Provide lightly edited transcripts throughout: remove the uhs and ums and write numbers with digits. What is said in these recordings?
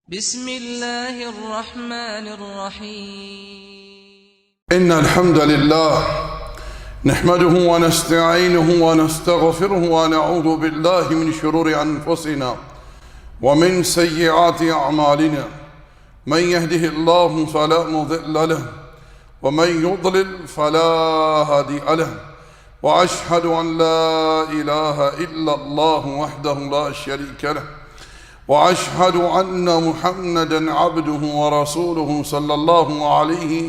بسم الله الرحمن الرحيم إن الحمد لله نحمده ونستعينه ونستغفره ونعوذ بالله من شرور أنفسنا ومن سيئات أعمالنا من يهده الله فلا مضل له ومن يضلل فلا هادي له وأشهد أن لا إله إلا الله وحده لا شريك له وأشهد أن محمدًا عبده ورسوله صلی اللہ علیہ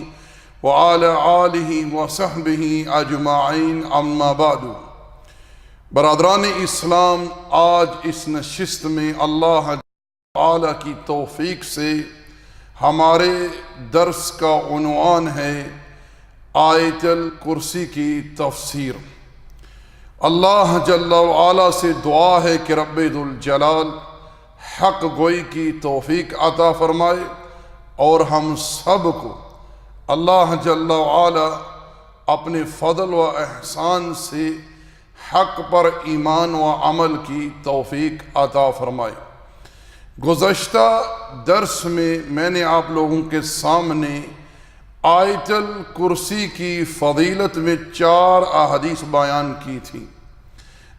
وعلى آلہ وصحبہ اجمعین اما بعد۔ برادران اسلام، آج اس نشست میں اللہ تعالی کی توفیق سے ہمارے درس کا عنوان ہے آیت الکرسی کی تفسیر۔ اللہ جل وعلا سے دعا ہے کہ رب ذوالجلال حق گوئی کی توفیق عطا فرمائے اور ہم سب کو اللہ جل وعلا اپنے فضل و احسان سے حق پر ایمان و عمل کی توفیق عطا فرمائے۔ گزشتہ درس میں نے آپ لوگوں کے سامنے آیت الکرسی کی فضیلت میں 4 احادیث بیان کی تھی۔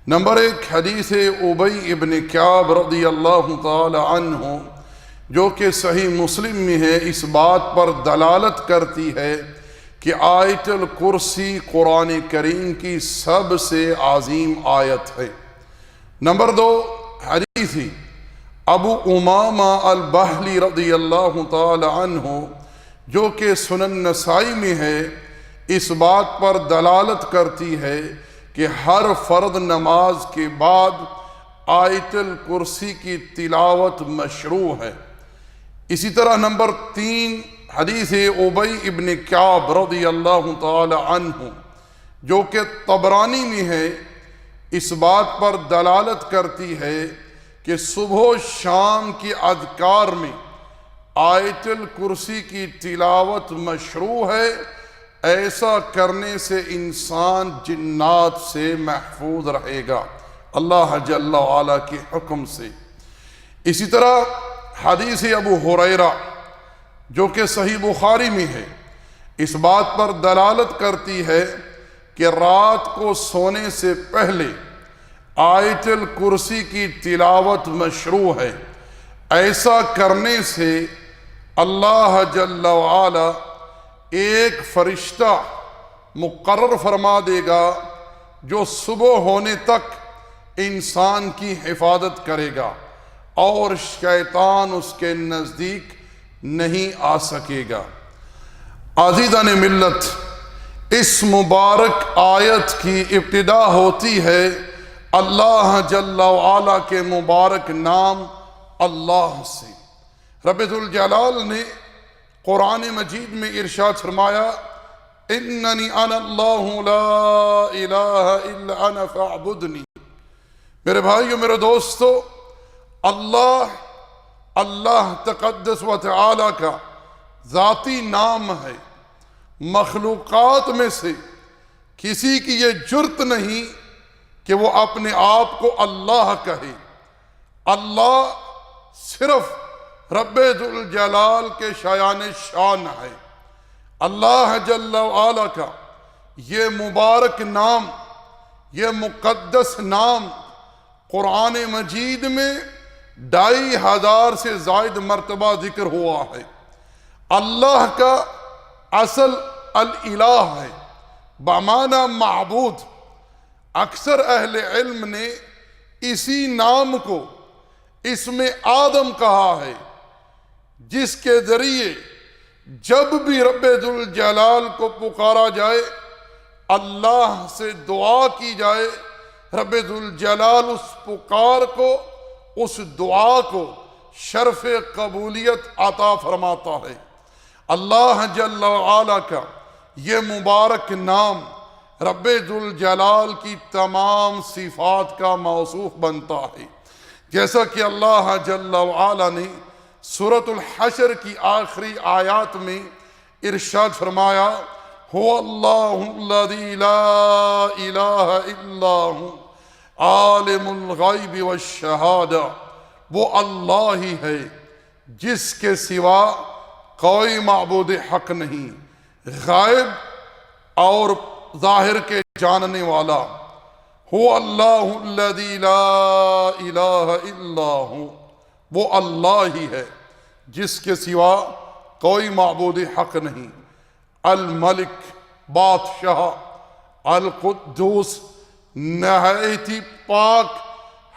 نمبر 1 حدیث ابی ابن کعب رضی اللہ تعالی عنہ جو کہ صحیح مسلم میں ہے، اس بات پر دلالت کرتی ہے کہ آیت الکرسی قرآن کریم کی سب سے عظیم آیت ہے۔ نمبر 2 حدیث ابو امامہ البہلی رضی اللہ تعالی عنہ جو کہ سنن نسائی میں ہے، اس بات پر دلالت کرتی ہے کہ ہر فرض نماز کے بعد آیت الکرسی کی تلاوت مشروع ہے۔ اسی طرح نمبر 3 حدیث ابی ابن کعب رضی اللہ تعالی عنہ جو کہ طبرانی میں ہے، اس بات پر دلالت کرتی ہے کہ صبح و شام کی اذکار میں آیت الکرسی کی تلاوت مشروع ہے۔ ایسا کرنے سے انسان جنات سے محفوظ رہے گا اللہ جل وعلا کے حکم سے۔ اسی طرح حدیث ابو ہریرہ جو کہ صحیح بخاری میں ہے، اس بات پر دلالت کرتی ہے کہ رات کو سونے سے پہلے آیت الکرسی کی تلاوت مشروع ہے۔ ایسا کرنے سے اللہ جل وعلا ایک فرشتہ مقرر فرما دے گا جو صبح ہونے تک انسان کی حفاظت کرے گا اور شیطان اس کے نزدیک نہیں آ سکے گا۔ عزیزان ملت، اس مبارک آیت کی ابتدا ہوتی ہے اللہ جل وعلا کے مبارک نام اللہ سے۔ رب ذوالجلال نے قرآن مجید میں ارشاد فرمایا، اننی انا اللہ لا الہ الا انا فاعبدنی۔ میرے بھائیو، میرے دوستو، اللہ تقدس و تعالی کا ذاتی نام ہے۔ مخلوقات میں سے کسی کی یہ جرت نہیں کہ وہ اپنے آپ کو اللہ کہے۔ اللہ صرف رب ذوالجلال کے شایان شان ہے۔ اللہ جل وعلا کا یہ مبارک نام، یہ مقدس نام قرآن مجید میں 2500 سے زائد مرتبہ ذکر ہوا ہے۔ اللہ کا اصل الالہ ہے، بمعنی معبود۔ اکثر اہل علم نے اسی نام کو اسم آدم کہا ہے، جس کے ذریعے جب بھی رب ذوالجلال کو پکارا جائے، اللہ سے دعا کی جائے، رب ذوالجلال اس پکار کو، اس دعا کو شرف قبولیت عطا فرماتا ہے۔ اللہ جل وعلا کا یہ مبارک نام رب ذوالجلال کی تمام صفات کا موصوف بنتا ہے، جیسا کہ اللہ جل وعلا نے سورۃ الحشر کی آخری آیات میں ارشاد فرمایا، هو اللہ الذی لا الہ الا هو عالم الغیب والشہادہ۔ وہ اللہ ہی ہے جس کے سوا کوئی معبود حق نہیں، غائب اور ظاہر کے جاننے والا۔ هو اللہ الذی لا الہ الا ہو، وہ اللہ ہی ہے جس کے سوا کوئی معبود حق نہیں۔ الملک، بادشاہ، القدوس، نہایت ہی پاک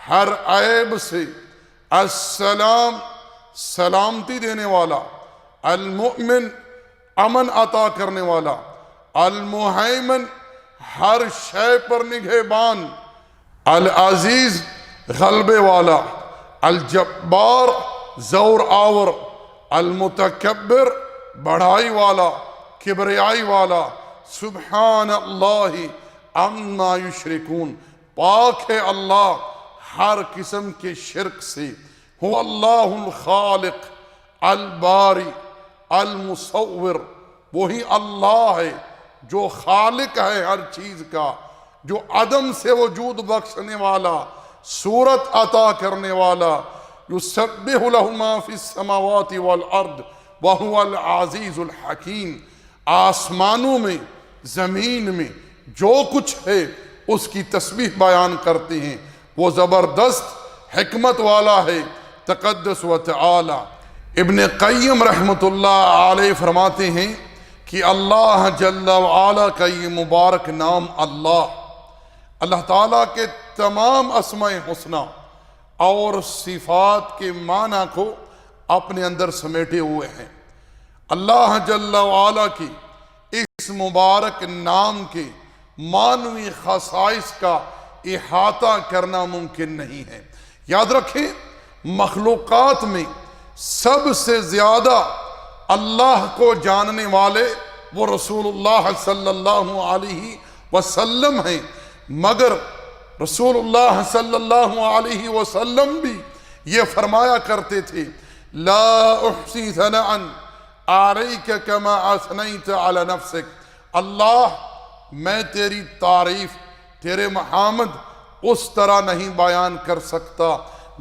ہر عیب سے، السلام، سلامتی دینے والا، المؤمن، امن عطا کرنے والا، المہیمن، ہر شے پر نگہبان، العزیز، غلبے والا، الجبار، زور آور، المتکبر، بڑھائی والا، کبریائی والا۔ سبحان اللہ عما یشرکون، پاک ہے اللہ ہر قسم کے شرک سے۔ هو اللہ الخالق الباری المصور، وہی اللہ ہے جو خالق ہے ہر چیز کا، جو عدم سے وجود بخشنے والا، صورت عطا کرنے والا۔ یسبح له ما فی السماوات والارض وهو العزیز الحکیم، آسمانوں میں، زمین میں جو کچھ ہے اس کی تسبیح بیان کرتے ہیں، وہ زبردست حکمت والا ہے، تقدس و تعالی۔ ابن قیم رحمۃ اللہ علیہ فرماتے ہیں کہ اللہ جل وعلا کا یہ مبارک نام اللہ تعالیٰ کے تمام اسماء حسنہ اور صفات کے معنی کو اپنے اندر سمیٹے ہوئے ہیں۔ اللہ جل وعلا کی اس مبارک نام کے معنوی خصائص کا احاطہ کرنا ممکن نہیں ہے۔ یاد رکھیں، مخلوقات میں سب سے زیادہ اللہ کو جاننے والے وہ رسول اللہ صلی اللہ علیہ وسلم ہیں، مگر رسول اللہ صلی اللہ علیہ وسلم بھی یہ فرمایا کرتے تھے، لا احصی ثناء علیک کما اثنیت علی نفسک، اللہ میں تیری تعریف، تیرے محمد اس طرح نہیں بیان کر سکتا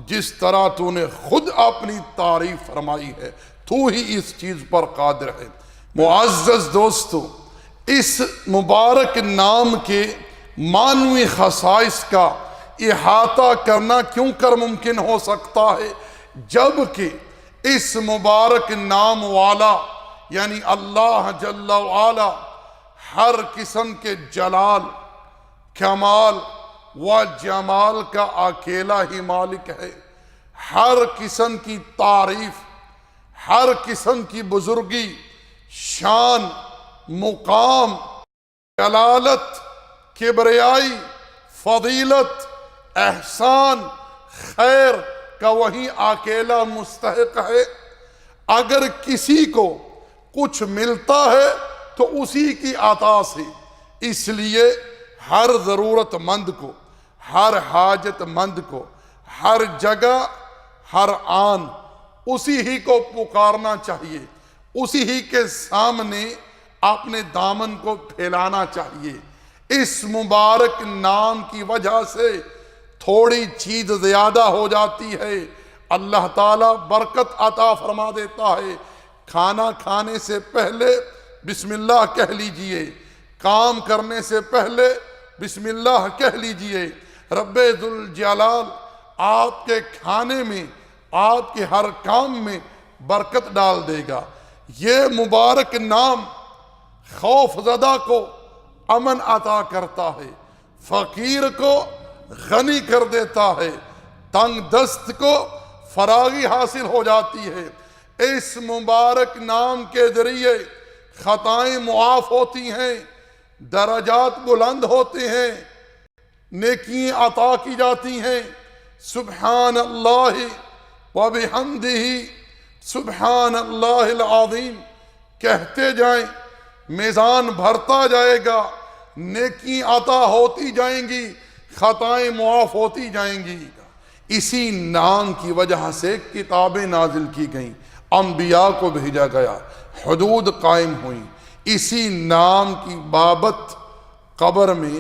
جس طرح تو نے خود اپنی تعریف فرمائی ہے، تو ہی اس چیز پر قادر ہے۔ معزز دوستو، اس مبارک نام کے معنوی خصائص کا احاطہ کرنا کیوں کر ممکن ہو سکتا ہے، جبکہ اس مبارک نام والا یعنی اللہ جل وعلا ہر قسم کے جلال، کمال و جمال کا اکیلا ہی مالک ہے۔ ہر قسم کی تعریف، ہر قسم کی بزرگی، شان، مقام، جلالت، کبریائی، فضیلت، احسان، خیر کا وہی اکیلا مستحق ہے۔ اگر کسی کو کچھ ملتا ہے تو اسی کی عطا سے، اس لیے ہر ضرورت مند کو، ہر حاجت مند کو، ہر جگہ، ہر آن اسی ہی کو پکارنا چاہیے، اسی ہی کے سامنے اپنے دامن کو پھیلانا چاہیے۔ اس مبارک نام کی وجہ سے تھوڑی چیز زیادہ ہو جاتی ہے، اللہ تعالیٰ برکت عطا فرما دیتا ہے۔ کھانا کھانے سے پہلے بسم اللہ کہہ لیجئے، کام کرنے سے پہلے بسم اللہ کہہ لیجئے، رب ذوالجلال آپ کے کھانے میں، آپ کے ہر کام میں برکت ڈال دے گا۔ یہ مبارک نام خوف زدہ کو امن عطا کرتا ہے، فقیر کو غنی کر دیتا ہے، تنگ دست کو فراغی حاصل ہو جاتی ہے۔ اس مبارک نام کے ذریعے خطائیں معاف ہوتی ہیں، درجات بلند ہوتے ہیں، نیکیاں عطا کی جاتی ہیں۔ سبحان اللہ وبحمدہ، سبحان اللہ العظیم کہتے جائیں، میزان بھرتا جائے گا، نیکی عطا ہوتی جائیں گی، خطائیں معاف ہوتی جائیں گی۔ اسی نام کی وجہ سے کتابیں نازل کی گئیں، انبیاء کو بھیجا گیا، حدود قائم ہوئیں۔ اسی نام کی بابت قبر میں،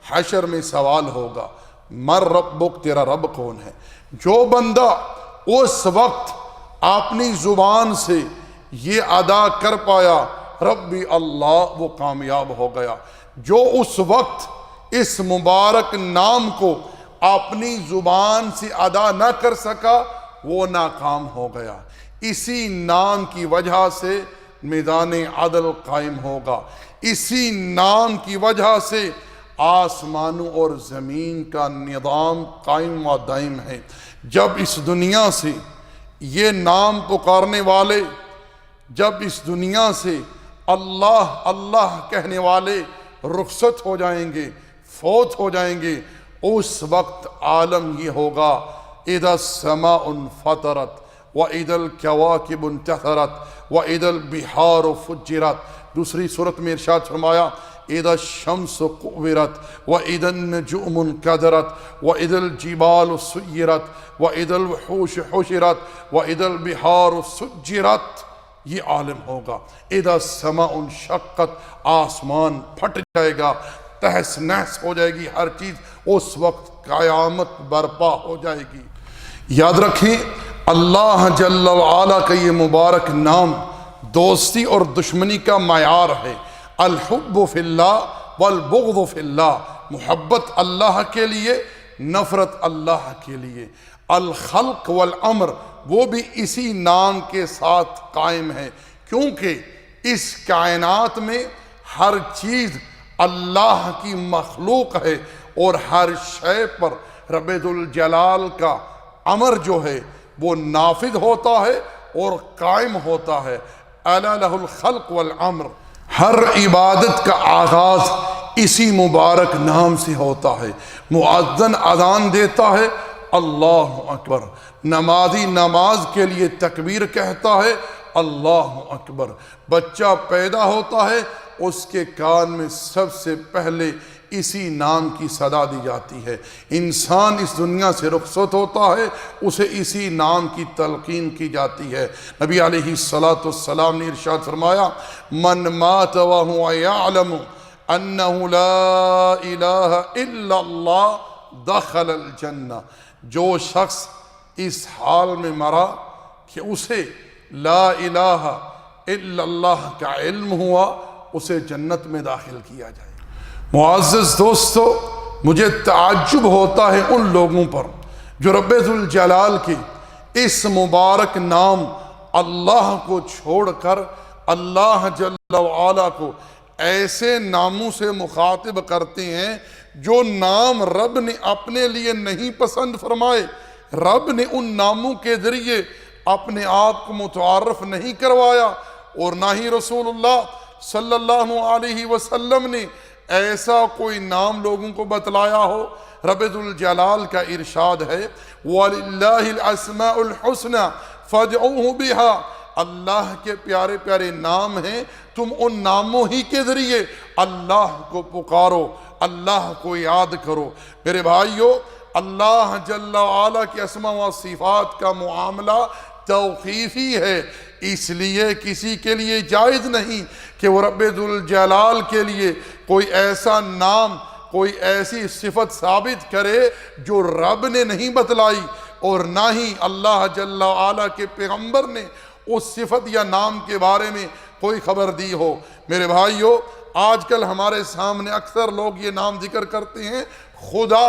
حشر میں سوال ہوگا، من ربک، تیرا رب کون ہے؟ جو بندہ اس وقت اپنی زبان سے یہ ادا کر پایا ربی اللہ، وہ کامیاب ہو گیا۔ جو اس وقت اس مبارک نام کو اپنی زبان سے ادا نہ کر سکا وہ ناکام ہو گیا۔ اسی نام کی وجہ سے میدان عدل قائم ہوگا، اسی نام کی وجہ سے آسمانوں اور زمین کا نظام قائم و دائم ہے۔ جب اس دنیا سے یہ نام پکارنے والے، جب اس دنیا سے اللہ اللہ کہنے والے رخصت ہو جائیں گے، فوت ہو جائیں گے، اس وقت عالم یہ ہوگا اذا السماء انفطرت واذا الكواكب انتثرت واذا البحار فجرت۔ دوسری صورت میں ارشاد فرمایا اذا الشمس كورت واذا النجوم انكدرت واذا الجبال سيرت واذا الوحوش حشرت واذا البحار سجرت۔ یہ عالم ہوگا اذا السماء انشقت، آسمان پھٹ جائے گا، تہس نہس ہو جائے گی ہر چیز، اس وقت قیامت برپا ہو جائے گی۔ یاد رکھیں اللہ جل وعلا کا یہ مبارک نام دوستی اور دشمنی کا معیار ہے۔ الحب فی اللہ والبغض فی اللہ، محبت اللہ کے لیے، نفرت اللہ کے لیے۔ الخلق والامر وہ بھی اسی نام کے ساتھ قائم ہے، کیونکہ اس کائنات میں ہر چیز اللہ کی مخلوق ہے اور ہر شے پر رب ذوالجلال کا امر جو ہے وہ نافذ ہوتا ہے اور قائم ہوتا ہے۔ الا لہ الخلق والامر، ہر عبادت کا آغاز اسی مبارک نام سے ہوتا ہے۔ مؤذن اذان دیتا ہے اللہ اکبر، نمازی نماز کے لیے تکبیر کہتا ہے اللہ اکبر، بچہ پیدا ہوتا ہے اس کے کان میں سب سے پہلے اسی نام کی صدا دی جاتی ہے۔ انسان اس دنیا سے رخصت ہوتا ہے اسے اسی نام کی تلقین کی جاتی ہے۔ نبی علیہ السلام نے ارشاد فرمایا من مات وهو يعلم انه لا الہ الا اللہ دخل الجنہ، جو شخص اس حال میں مرا کہ اسے لا الہ الا اللہ کا علم ہوا، اسے جنت میں داخل کیا جائے۔ معزز دوستو، مجھے تعجب ہوتا ہے ان لوگوں پر جو رب ذوالجلال کے اس مبارک نام اللہ کو چھوڑ کر اللہ جل وعلا کو ایسے ناموں سے مخاطب کرتے ہیں جو نام رب نے اپنے لیے نہیں پسند فرمائے۔ رب نے ان ناموں کے ذریعے اپنے آپ کو متعارف نہیں کروایا، اور نہ ہی رسول اللہ صلی اللہ علیہ وسلم نے ایسا کوئی نام لوگوں کو بتلایا ہو۔ رب ذوالجلال کا ارشاد ہے وَلِلَّهِ الْأَسْمَاءُ الْحُسْنَى فَادْعُوهُ بِهَا، اللہ کے پیارے پیارے نام ہیں، تم ان ناموں ہی کے ذریعے اللہ کو پکارو، اللہ کو یاد کرو۔ میرے بھائیو، اللہ جل وعلا کے اسماء و صفات کا معاملہ توقیفی ہے، اس لیے کسی کے لیے جائز نہیں کہ وہ رب ذوالجلال کے لیے کوئی ایسا نام، کوئی ایسی صفت ثابت کرے جو رب نے نہیں بتلائی، اور نہ ہی اللہ جل وعلا کے پیغمبر نے اس صفت یا نام کے بارے میں کوئی خبر دی ہو۔ میرے بھائیو، آج کل ہمارے سامنے اکثر لوگ یہ نام ذکر کرتے ہیں خدا۔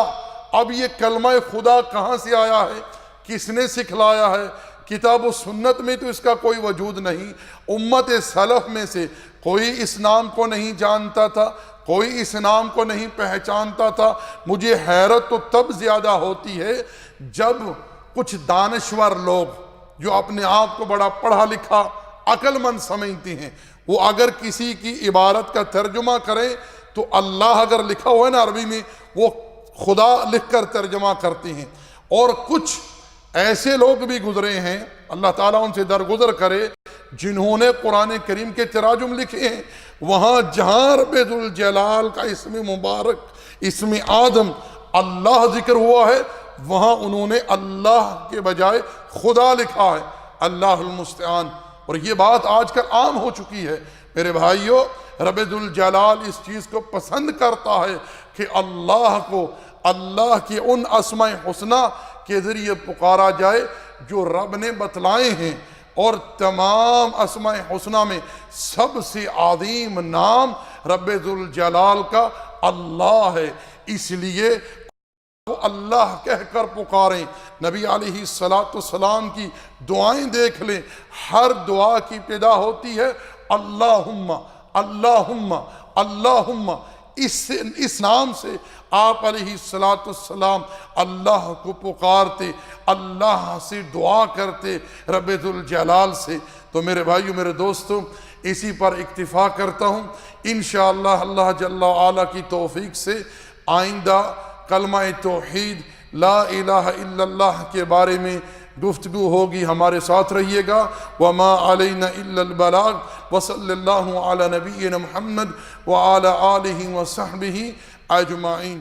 اب یہ کلمہ خدا کہاں سے آیا ہے؟ کس نے سکھلایا ہے؟ کتاب و سنت میں تو اس کا کوئی وجود نہیں۔ امت سلف میں سے کوئی اس نام کو نہیں جانتا تھا، کوئی اس نام کو نہیں پہچانتا تھا۔ مجھے حیرت تو تب زیادہ ہوتی ہے جب کچھ دانشور لوگ جو اپنے آپ کو بڑا پڑھا لکھا عقل مند سمجھتے ہیں، وہ اگر کسی کی عبارت کا ترجمہ کریں تو اللہ اگر لکھا ہوا ہے نا عربی میں، وہ خدا لکھ کر ترجمہ کرتے ہیں۔ اور کچھ ایسے لوگ بھی گزرے ہیں، اللہ تعالیٰ ان سے درگزر کرے، جنہوں نے قرآن کریم کے تراجم لکھے ہیں، وہاں جہاں رب ذوالجلال کا اسم مبارک، اسم آدم اللہ ذکر ہوا ہے، وہاں انہوں نے اللہ کے بجائے خدا لکھا ہے۔ اللہ المستعان۔ اور یہ بات آج کل عام ہو چکی ہے۔ میرے بھائیو، رب ذوالجلال اس چیز کو پسند کرتا ہے کہ اللہ کو اللہ کے ان اسماء حسنہ کے ذریعے پکارا جائے جو رب نے بتلائے ہیں، اور تمام اسماء حسنہ میں سب سے عظیم نام رب ذوالجلال کا اللہ ہے، اس لیے وہ اللہ کہہ کر پکاریں۔ نبی علیہ السلام کی دعائیں دیکھ لیں، ہر دعا کی ابتدا ہوتی ہے اللہم اللہم اللہم، اس نام سے آپ علیہ السلام اللہ کو پکارتے، اللہ سے دعا کرتے، رب ذوالجلال سے۔ تو میرے بھائیو، میرے دوستوں، اسی پر اکتفا کرتا ہوں۔ انشاءاللہ اللہ جل وعلا کی توفیق سے آئندہ کلمہ توحید لا الہ الا اللہ کے بارے میں گفتگو ہوگی، ہمارے ساتھ رہیے گا۔ وما علینا الا البلاغ، وصلی اللہ علی نبینا محمد وعلی آلہ وصحبہ اجمعین۔